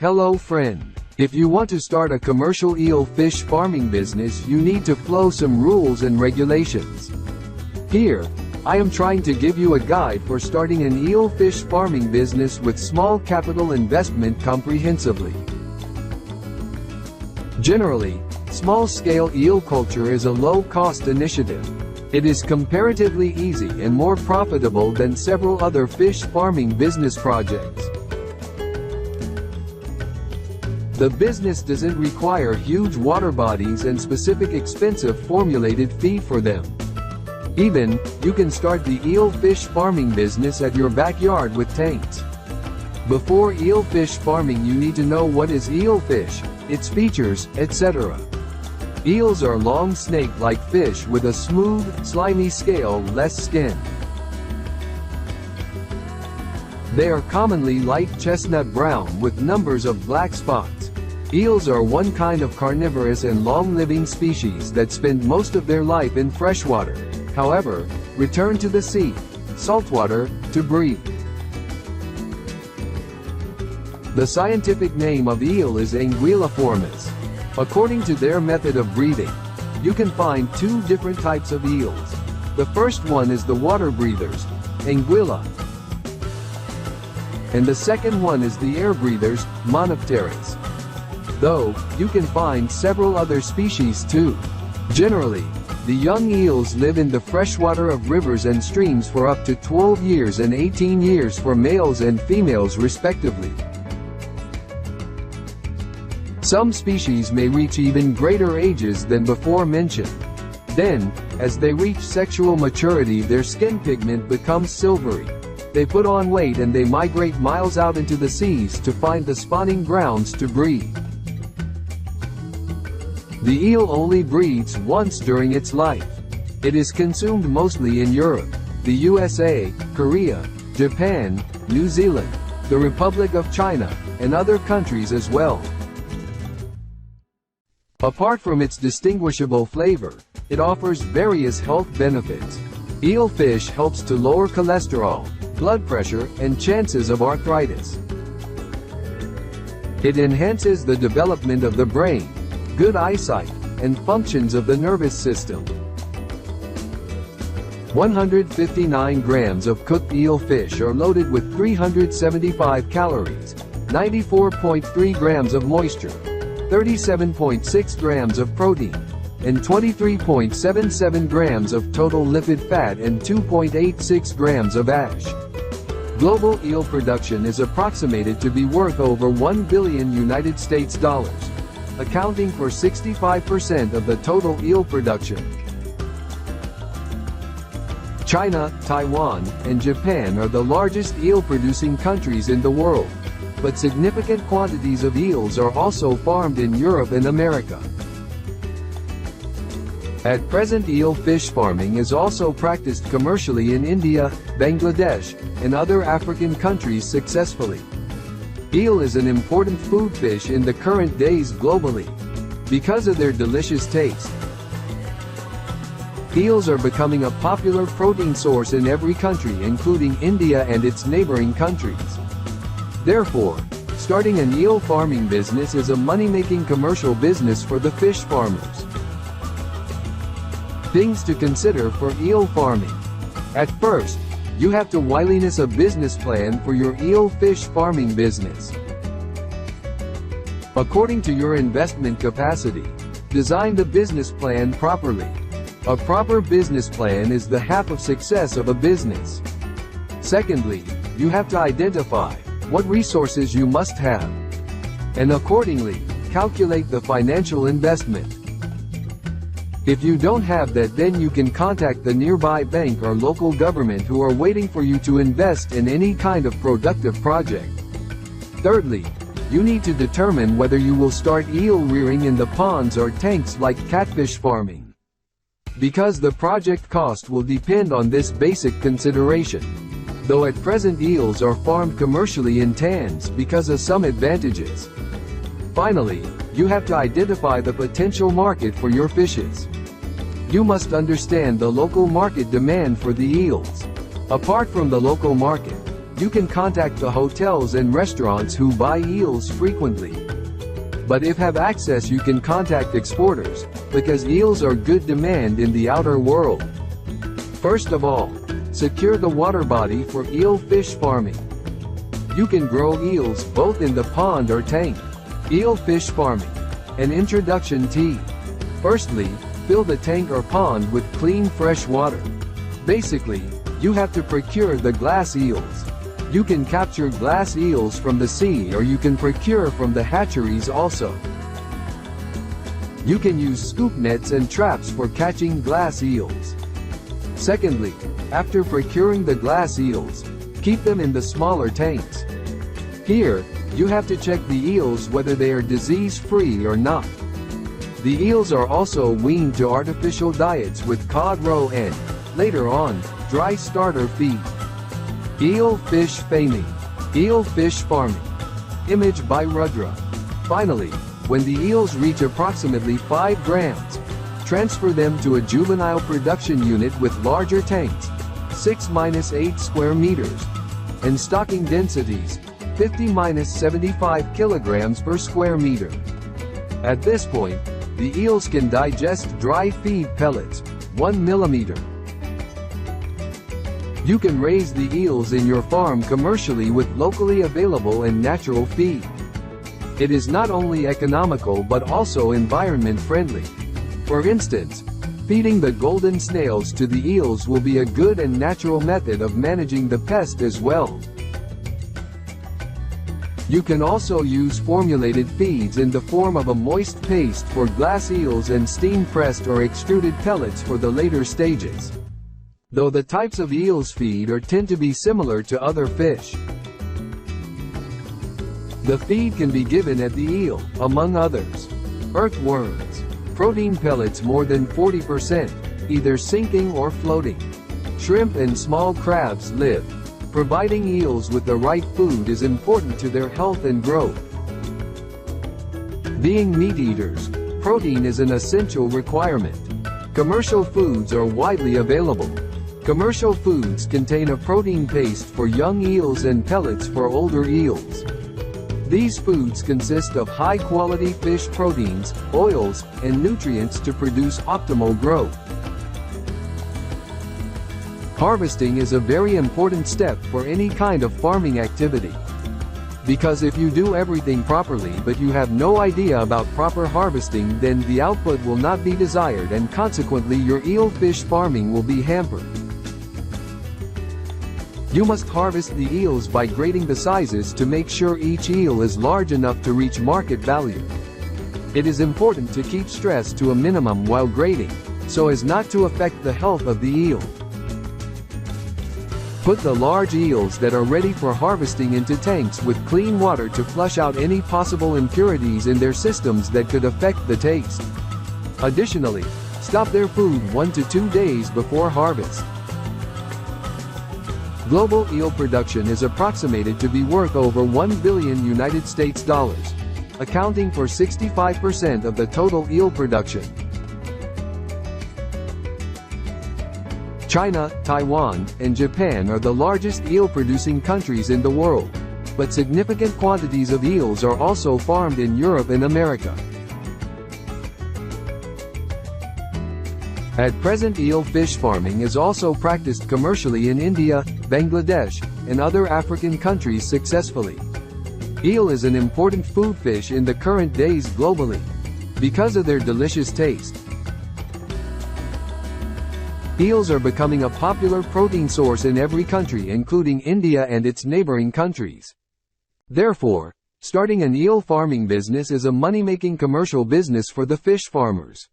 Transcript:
Hello friend. If you want to start a commercial eel fish farming business, you need to follow some rules and regulations. Here, I am trying to give you a guide for starting an eel fish farming business with small capital investment comprehensively. Generally, small-scale eel culture is a low-cost initiative. It is comparatively easy and more profitable than several other fish farming business projects. The business doesn't require huge water bodies and specific expensive formulated feed for them. Even, you can start the eel fish farming business at your backyard with tanks. Before eel fish farming, you need to know what is eel fish, its features, etc. Eels are long snake-like fish with a smooth, slimy scale-less skin. They are commonly light chestnut brown with numbers of black spots. Eels are one kind of carnivorous and long-living species that spend most of their life in freshwater, however, return to the sea, saltwater, to breed. The scientific name of eel is Anguilliformis. According to their method of breathing, you can find two different types of eels. The first one is the water breathers, Anguilla, and the second one is the air breathers, Monopteris. Though, you can find several other species too. Generally, the young eels live in the freshwater of rivers and streams for up to 12 years and 18 years for males and females respectively. Some species may reach even greater ages than before mentioned. Then, as they reach sexual maturity, their skin pigment becomes silvery. They put on weight and they migrate miles out into the seas to find the spawning grounds to breed. The eel only breeds once during its life. It is consumed mostly in Europe, the USA, Korea, Japan, New Zealand, the Republic of China, and other countries as well. Apart from its distinguishable flavor, it offers various health benefits. Eel fish helps to lower cholesterol, blood pressure, and chances of arthritis. It enhances the development of the brain, good eyesight, and functions of the nervous system. 159 grams of cooked eel fish are loaded with 375 calories, 94.3 grams of moisture, 37.6 grams of protein, and 23.77 grams of total lipid fat and 2.86 grams of ash. Global eel production is approximated to be worth over $1 billion United States dollars, accounting for 65% of the total eel production. China, Taiwan, and Japan are the largest eel-producing countries in the world, but significant quantities of eels are also farmed in Europe and America. At present, eel fish farming is also practiced commercially in India, Bangladesh, and other African countries successfully. Eel is an important food fish in the current days globally, because of their delicious taste. Eels are becoming a popular protein source in every country, including India and its neighboring countries. Therefore, starting an eel farming business is a money-making commercial business for the fish farmers. Things to consider for eel farming. At first, you have to wiliness a business plan for your eel fish farming business. According to your investment capacity, design the business plan properly. A proper business plan is the half of success of a business. Secondly, you have to identify what resources you must have, and accordingly, calculate the financial investment. If you don't have that, then you can contact the nearby bank or local government who are waiting for you to invest in any kind of productive project. Thirdly, you need to determine whether you will start eel rearing in the ponds or tanks like catfish farming, because the project cost will depend on this basic consideration. Though at present eels are farmed commercially in tanks because of some advantages. Finally, you have to identify the potential market for your fishes. You must understand the local market demand for the eels. Apart from the local market, you can contact the hotels and restaurants who buy eels frequently. But if have access, you can contact exporters, because eels are good demand in the outer world. First of all, secure the water body for eel fish farming. You can grow eels both in the pond or tank. Eel fish farming. An introduction tea. Firstly, fill the tank or pond with clean fresh water. Basically, you have to procure the glass eels. You can capture glass eels from the sea, or you can procure from the hatcheries also. You can use scoop nets and traps for catching glass eels. Secondly, after procuring the glass eels, keep them in the smaller tanks. Here, you have to check the eels whether they are disease-free or not. The eels are also weaned to artificial diets with cod roe and, later on, dry starter feed. Eel fish farming. Eel fish farming. Image by Rudra. Finally, when the eels reach approximately 5 grams, transfer them to a juvenile production unit with larger tanks, 6-8 square meters, and stocking densities, 50-75 kilograms per square meter. At this point, the eels can digest dry feed pellets, 1 millimeter. You can raise the eels in your farm commercially with locally available and natural feed. It is not only economical but also environment friendly. For instance, feeding the golden snails to the eels will be a good and natural method of managing the pest as well. You can also use formulated feeds in the form of a moist paste for glass eels and steam-pressed or extruded pellets for the later stages. Though the types of eels feed tend to be similar to other fish. The feed can be given at the eel, among others. Earthworms. Protein pellets more than 40%, either sinking or floating. Shrimp and small crabs live. Providing eels with the right food is important to their health and growth. Being meat eaters, protein is an essential requirement. Commercial foods are widely available. Commercial foods contain a protein paste for young eels and pellets for older eels. These foods consist of high-quality fish proteins, oils, and nutrients to produce optimal growth. Harvesting is a very important step for any kind of farming activity. Because if you do everything properly but you have no idea about proper harvesting, then the output will not be desired and consequently your eel fish farming will be hampered. You must harvest the eels by grading the sizes to make sure each eel is large enough to reach market value. It is important to keep stress to a minimum while grading, so as not to affect the health of the eel. Put the large eels that are ready for harvesting into tanks with clean water to flush out any possible impurities in their systems that could affect the taste. Additionally, stop their food 1 to 2 days before harvest. Global eel production is approximated to be worth over $1 billion United States dollars, accounting for 65% of the total eel production. China, Taiwan, and Japan are the largest eel-producing countries in the world, but significant quantities of eels are also farmed in Europe and America. At present, eel fish farming is also practiced commercially in India, Bangladesh, and other African countries successfully. Eel is an important food fish in the current days globally, because of their delicious taste. Eels are becoming a popular protein source in every country including India and its neighboring countries. Therefore, starting an eel farming business is a money-making commercial business for the fish farmers.